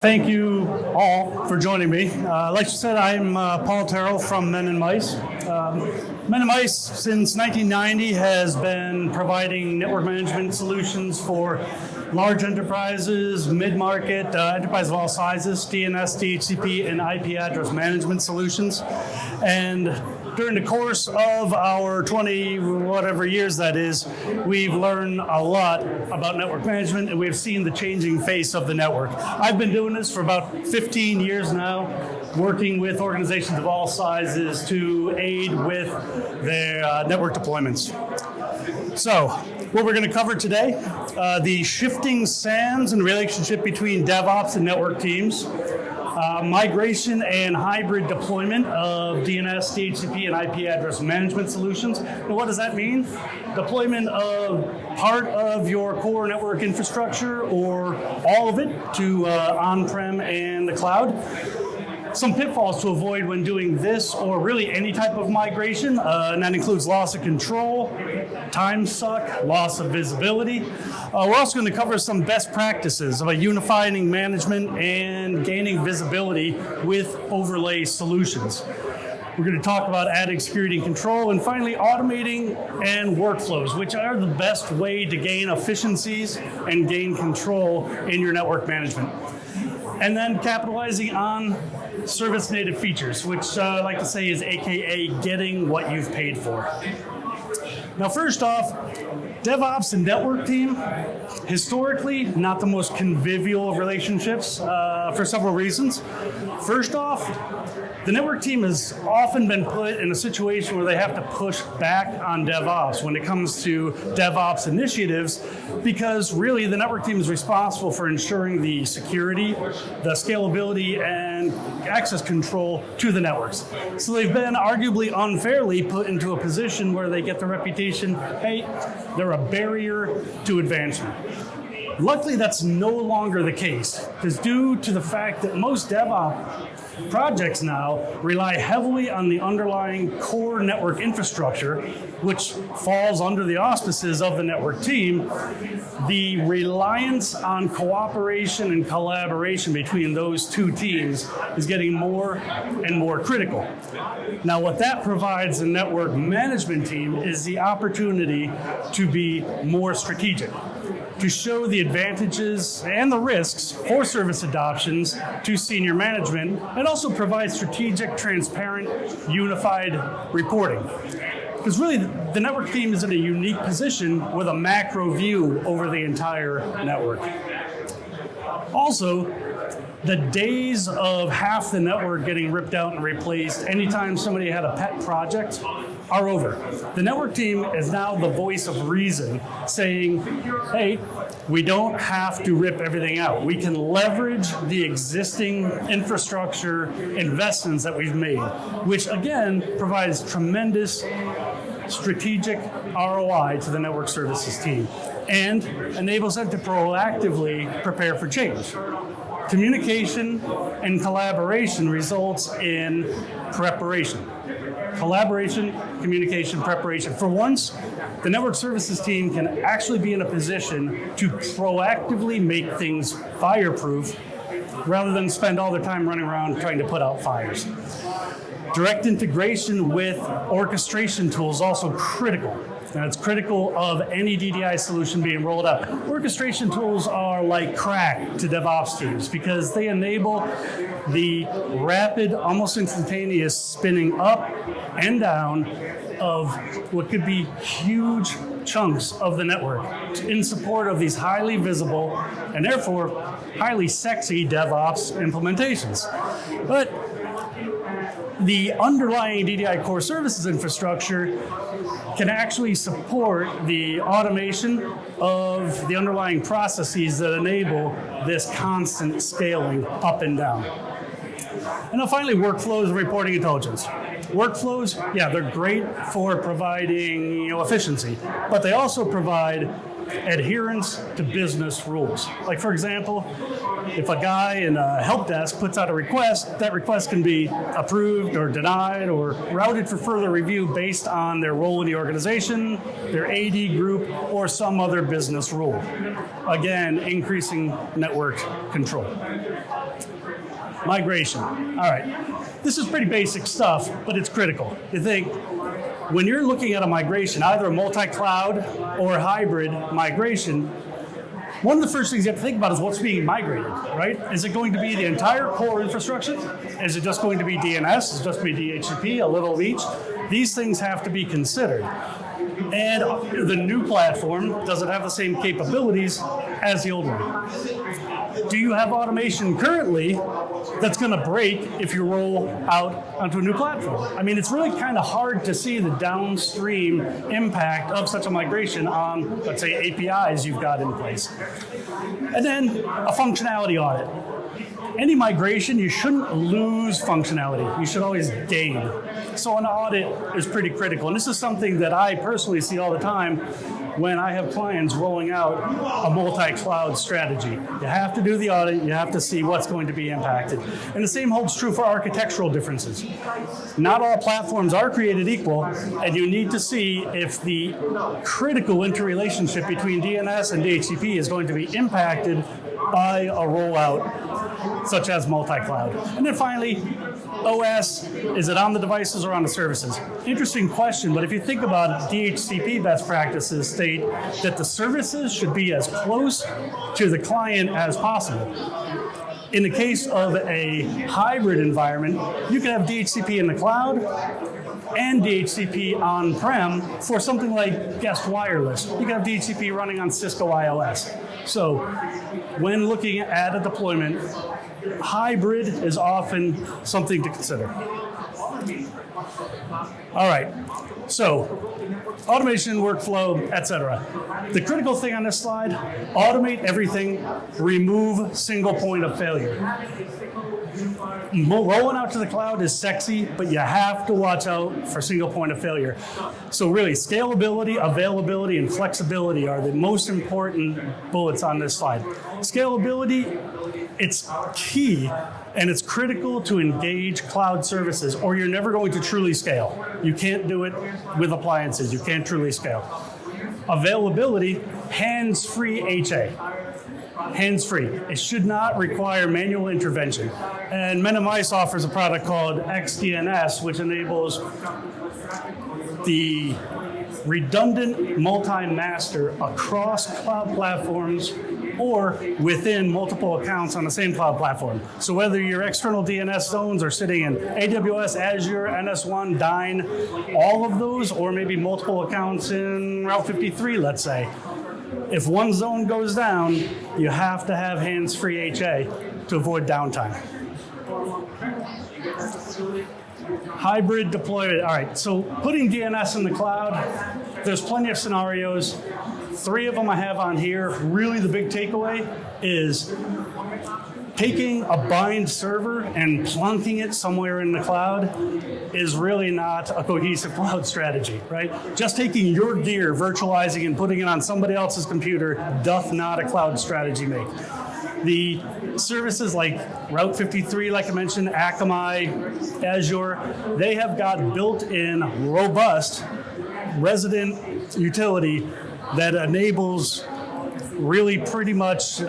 Thank you all for joining me. Like you said, I'm Paul Terrill from Men&Mice. Men&Mice, since 1990, has been providing network management solutions for large enterprises, mid-market, enterprise of all sizes, DNS, DHCP, and IP address management solutions. And during the course of our 20 whatever years that is, we've learned a lot about network management, and we've seen the changing face of the network. I've been doing this for about 15 years now, working with organizations of all sizes to aid with their network deployments. So, what we're going to cover today, the shifting sands and relationship between DevOps and network teams, migration and hybrid deployment of DNS, DHCP, and IP address management solutions. And what does that mean? Deployment of part of your core network infrastructure or all of it to on-prem and the cloud. Some pitfalls to avoid when doing this or really any type of migration, and that includes loss of control, time suck, loss of visibility. We're also going to cover some best practices about unifying management and gaining visibility with overlay solutions. We're going to talk about adding security and control, and finally automating and workflows, which are the best way to gain efficiencies and gain control in your network management. And then capitalizing on service native features, which I like to say is AKA getting what you've paid for. Now, first off, DevOps and network team, historically, not the most convivial of relationships for several reasons. First off, the network team has often been put in a situation where they have to push back on DevOps when it comes to DevOps initiatives, because really the network team is responsible for ensuring the security, the scalability, and access control to the networks. So they've been arguably unfairly put into a position where they get the reputation, hey, they're a barrier to advancement. Luckily, that's no longer the case, because due to the fact that most DevOps projects now rely heavily on the underlying core network infrastructure, which falls under the auspices of the network team, the reliance on cooperation and collaboration between those two teams is getting more and more critical. Now, what that provides the network management team is the opportunity to be more strategic, to show the advantages and the risks for service adoptions to senior management, and also provide strategic, transparent, unified reporting. Because really, the network team is in a unique position with a macro view over the entire network. Also, the days of half the network getting ripped out and replaced anytime somebody had a pet project are over. The network team is now the voice of reason, saying, hey, we don't have to rip everything out. We can leverage the existing infrastructure investments that we've made, which again provides tremendous strategic ROI to the network services team and enables them to proactively prepare for change. Communication and collaboration results in preparation. Collaboration, communication, preparation. For once, the network services team can actually be in a position to proactively make things fireproof rather than spend all their time running around trying to put out fires. Direct integration with orchestration tools is also critical. And it's critical of any DDI solution being rolled out. Orchestration tools are like crack to DevOps teams because they enable the rapid, almost instantaneous spinning up and down of what could be huge chunks of the network in support of these highly visible and therefore highly sexy DevOps implementations. But the underlying DDI core services infrastructure can actually support the automation of the underlying processes that enable this constant scaling up and down. And then finally, workflows and reporting intelligence. Workflows, yeah, they're great for providing efficiency, but they also provide adherence to business rules. Like, for example, if a guy in a help desk puts out a request, that request can be approved or denied or routed for further review based on their role in the organization, their AD group, or some other business rule. Again, increasing network control. Migration. All right. This is pretty basic stuff, but it's critical. You think, when you're looking at a migration, either a multi-cloud or a hybrid migration, one of the first things you have to think about is what's being migrated, right? Is it going to be the entire core infrastructure? Is it just going to be DNS? Is it just going to be DHCP, a little of each? These things have to be considered. And the new platform, does it have the same capabilities as the old one? Do you have automation currently that's going to break if you roll out onto a new platform? I mean, it's really kind of hard to see the downstream impact of such a migration on, let's say, APIs you've got in place. And then a functionality audit. Any migration, you shouldn't lose functionality. You should always gain. So an audit is pretty critical. And this is something that I personally see all the time when I have clients rolling out a multi-cloud strategy. You have to do the audit. You have to see what's going to be impacted. And the same holds true for architectural differences. Not all platforms are created equal, and you need to see if the critical interrelationship between DNS and DHCP is going to be impacted by a rollout such as multi-cloud. And then finally, OS, is it on the devices or on the services? Interesting question, but if you think about it, DHCP best practices state that the services should be as close to the client as possible. In the case of a hybrid environment, you can have DHCP in the cloud and DHCP on-prem for something like guest wireless. You can have DHCP running on Cisco iOS. So when looking at a deployment, hybrid is often something to consider. All right, so automation, workflow, etc. The critical thing on this slide, automate everything, remove single point of failure. Rolling out to the cloud is sexy, but you have to watch out for single point of failure. So really, scalability, availability, and flexibility are the most important bullets on this slide. Scalability, it's key, and it's critical to engage cloud services, or you're never going to truly scale. You can't do it with appliances. You can't truly scale. Availability, hands-free HA. Hands-free. It should not require manual intervention. And Men&Mice offers a product called XDNS, which enables the redundant multi-master across cloud platforms or within multiple accounts on the same cloud platform. So whether your external DNS zones are sitting in AWS, Azure, NS1, Dyn, all of those, or maybe multiple accounts in Route 53, let's say, if one zone goes down, you have to have hands-free HA to avoid downtime. Hybrid deployment. All right, so putting DNS in the cloud, there's plenty of scenarios. 3 of them I have on here. Really the big takeaway is taking a bind server and plunking it somewhere in the cloud is really not a cohesive cloud strategy, right? Just taking your gear, virtualizing, and putting it on somebody else's computer doth not a cloud strategy make. The services like Route 53, like I mentioned, Akamai, Azure, they have got built-in robust resident utility that enables really pretty much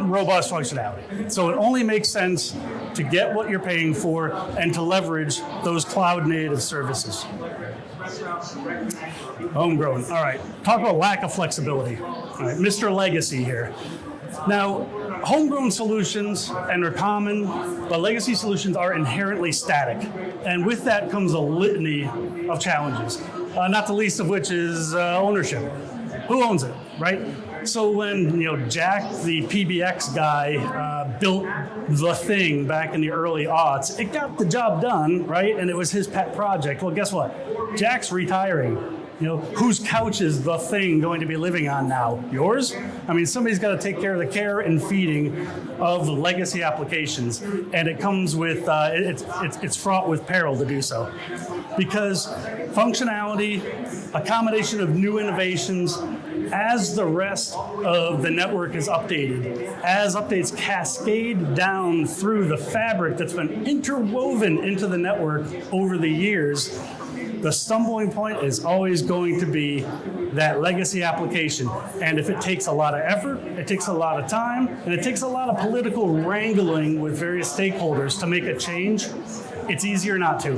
robust functionality. So it only makes sense to get what you're paying for and to leverage those cloud-native services. Homegrown. All right, talk about lack of flexibility. All right, Mr. Legacy here. Now, homegrown solutions, and they're common, but legacy solutions are inherently static. And with that comes a litany of challenges, not the least of which is ownership. Who owns it, right? So when Jack, the PBX guy, built the thing back in the early aughts, it got the job done, right? And it was his pet project. Well, guess what? Jack's retiring. Whose couch is the thing going to be living on now? Yours? I mean, somebody's got to take care of the care and feeding of the legacy applications, and it comes with it's fraught with peril to do so, because functionality, accommodation of new innovations, as the rest of the network is updated, as updates cascade down through the fabric that's been interwoven into the network over the years, The stumbling point is always going to be that legacy application. And if it takes a lot of effort, it takes a lot of time, and it takes a lot of political wrangling with various stakeholders to make a change, it's easier not to.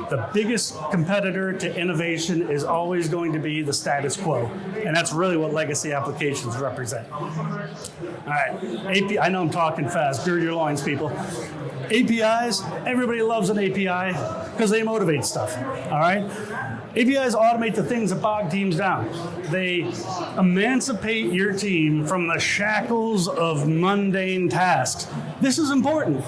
The biggest competitor to innovation is always going to be the status quo. And that's really what legacy applications represent. All right, I know I'm talking fast. Gird your loins, people. APIs, everybody loves an API because they motivate stuff, all right? APIs automate the things that bog teams down. They emancipate your team from the shackles of mundane tasks. This is important.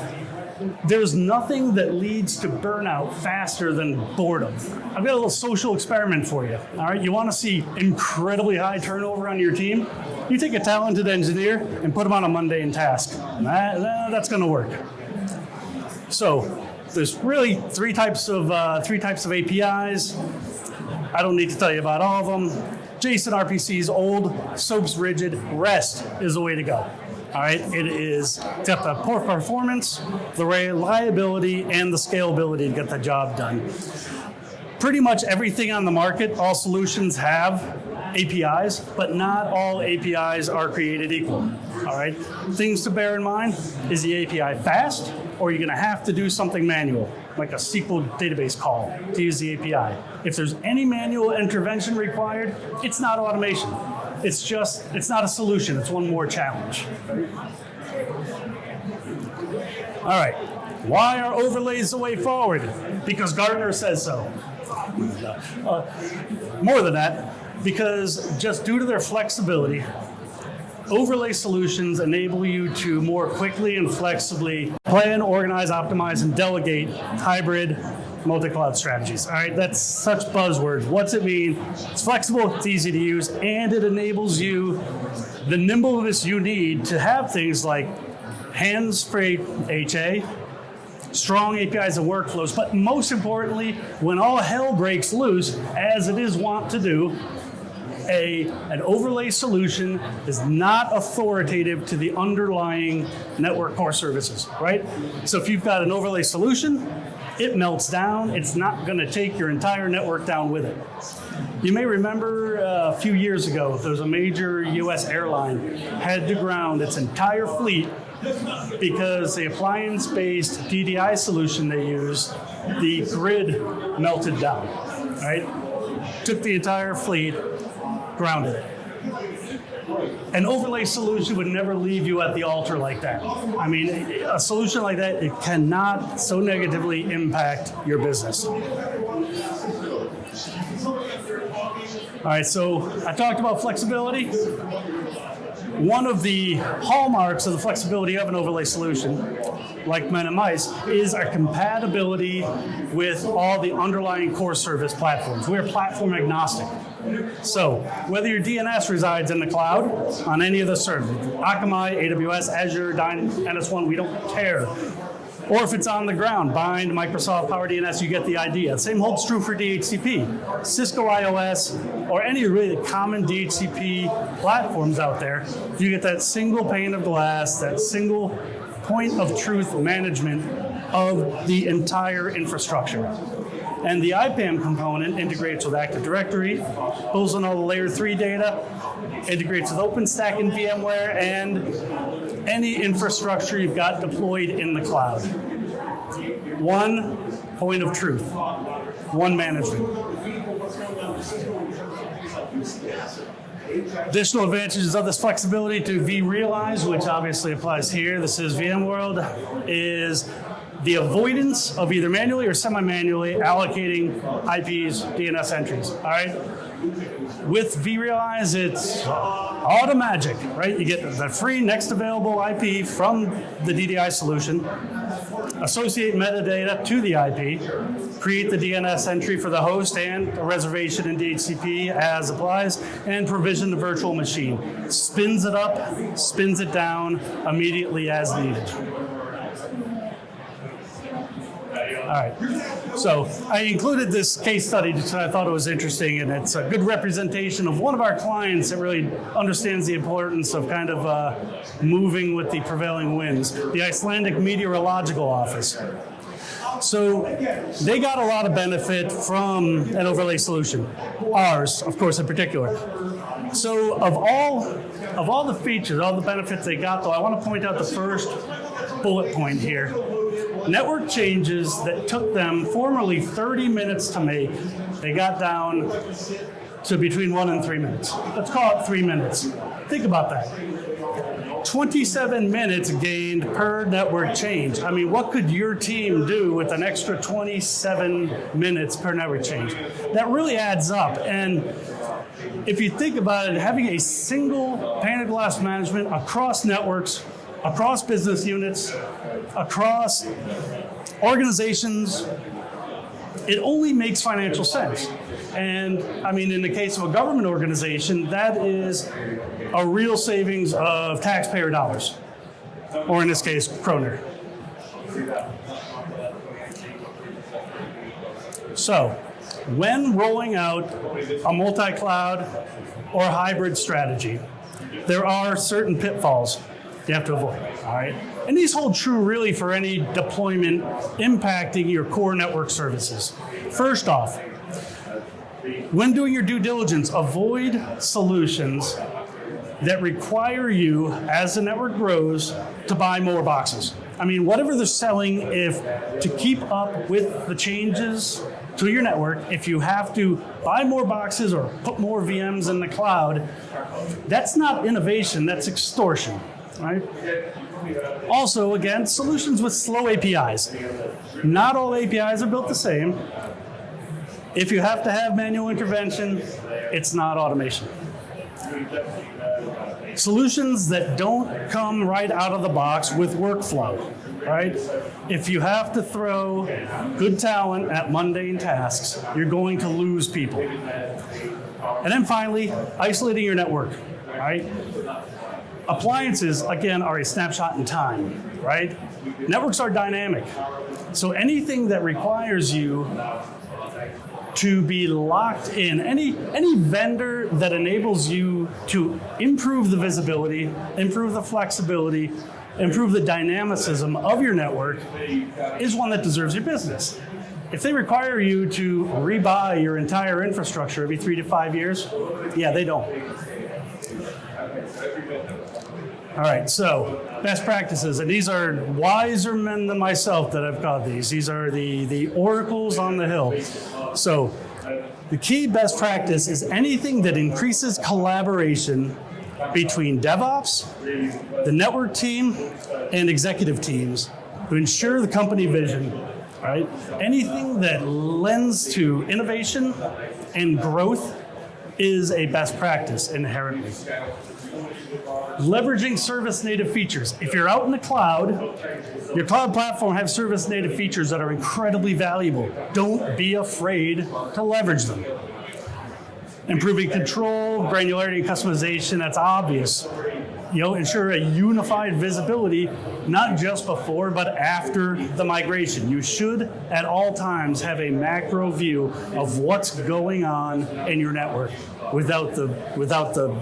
There's nothing that leads to burnout faster than boredom. I've got a little social experiment for you. All right, you want to see incredibly high turnover on your team? You take a talented engineer and put them on a mundane task. That's going to work. So there's really three types of APIs. I don't need to tell you about all of them. JSON RPC is old, SOAP's rigid, REST is the way to go. All right, it is got the poor performance, the reliability, and the scalability to get the job done. Pretty much everything on the market, all solutions have APIs, but not all APIs are created equal. All right, things to bear in mind: is the API fast, or you're going to have to do something manual, like a SQL database call to use the API. If there's any manual intervention required, it's not automation. It's not a solution. It's one more challenge. All right. Why are overlays the way forward? Because Gartner says so. More than that, because just due to their flexibility, overlay solutions enable you to more quickly and flexibly plan, organize, optimize, and delegate hybrid multi-cloud strategies. All right, that's such buzzwords. What's it mean? It's flexible, it's easy to use, and it enables you the nimbleness you need to have things like hands-free HA, strong APIs and workflows, but most importantly, when all hell breaks loose, as it is wont to do, an overlay solution is not authoritative to the underlying network core services, right? So if you've got an overlay solution, it melts down. It's not going to take your entire network down with it. You may remember a few years ago, there was a major US airline had to ground its entire fleet because the appliance-based DDI solution they used, the grid melted down, right? Took the entire fleet, grounded it. An overlay solution would never leave you at the altar like that. I mean, a solution like that, it cannot so negatively impact your business. All right, so I talked about flexibility. One of the hallmarks of the flexibility of an overlay solution, like Men&Mice, is our compatibility with all the underlying core service platforms. We're platform agnostic. So whether your DNS resides in the cloud on any of the servers, Akamai, AWS, Azure, NS1, we don't care. Or if it's on the ground, Bind, Microsoft, Power DNS, you get the idea. The same holds true for DHCP. Cisco iOS, or any really common DHCP platforms out there, you get that single pane of glass, that single point of truth management of the entire infrastructure. And the IPAM component integrates with Active Directory, pulls in all the layer 3 data, integrates with OpenStack and VMware, and any infrastructure you've got deployed in the cloud. One point of truth, one management. Additional advantages of this flexibility to vRealize, which obviously applies here, this is VMworld, is the avoidance of either manually or semi-manually allocating IPs, DNS entries, all right? With vRealize, it's auto magic, right? You get the free next available IP from the DDI solution, associate metadata to the IP, create the DNS entry for the host and a reservation in DHCP as applies, and provision the virtual machine. Spins it up, spins it down immediately as needed. All right, so I included this case study because I thought it was interesting, and it's a good representation of one of our clients that really understands the importance of kind of moving with the prevailing winds, the Icelandic Meteorological Office. So they got a lot of benefit from an overlay solution, ours, of course, in particular. So of all the features, all the benefits they got, though, I want to point out the first bullet point here. Network changes that took them formerly 30 minutes to make, they got down to between 1 and 3 minutes. Let's call it 3 minutes. Think about that. 27 minutes gained per network change. I mean, what could your team do with an extra 27 minutes per network change? That really adds up. And if you think about it, having a single pane of glass management across networks, across business units, across organizations, it only makes financial sense. And I mean, in the case of a government organization, that is a real savings of taxpayer dollars, or in this case, kroner. So, when rolling out a multi-cloud or hybrid strategy, there are certain pitfalls you have to avoid, all right? And these hold true really for any deployment impacting your core network services. First off, when doing your due diligence, avoid solutions that require you, as the network grows, to buy more boxes. I mean, whatever they're selling, if to keep up with the changes to your network, if you have to buy more boxes or put more VMs in the cloud, that's not innovation, that's extortion, right? Also, again, solutions with slow APIs. Not all APIs are built the same. If you have to have manual intervention, it's not automation. Solutions that don't come right out of the box with workflow, right? If you have to throw good talent at mundane tasks, you're going to lose people. And then finally, isolating your network, right? Appliances, again, are a snapshot in time, right? Networks are dynamic. So anything that requires you to be locked in, any vendor that enables you to improve the visibility, improve the flexibility, improve the dynamicism of your network is one that deserves your business. If they require you to rebuy your entire infrastructure every 3 to 5 years, yeah, they don't. All right, so best practices, and these are wiser men than myself that have got these. These are the oracles on the hill. So the key best practice is anything that increases collaboration between DevOps, the network team, and executive teams to ensure the company vision, right? Anything that lends to innovation and growth is a best practice inherently. Leveraging service-native features. If you're out in the cloud, your cloud platform has service-native features that are incredibly valuable. Don't be afraid to leverage them. Improving control, granularity, and customization, that's obvious. Ensure a unified visibility, not just before, but after the migration. You should, at all times, have a macro view of what's going on in your network. Without the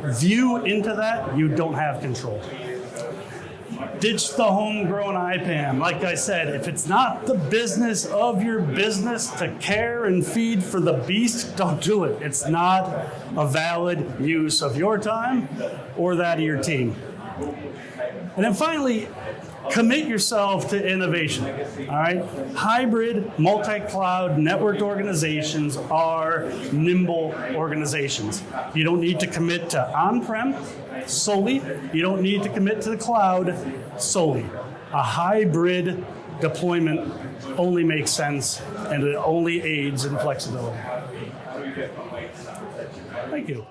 view into that, you don't have control. Ditch the homegrown IPAM. Like I said, if it's not the business of your business to care and feed for the beast, don't do it. It's not a valid use of your time or that of your team. And then finally, commit yourself to innovation, all right? Hybrid, multi-cloud, networked organizations are nimble organizations. You don't need to commit to on-prem solely. You don't need to commit to the cloud solely. A hybrid deployment only makes sense, and it only aids in flexibility. Thank you.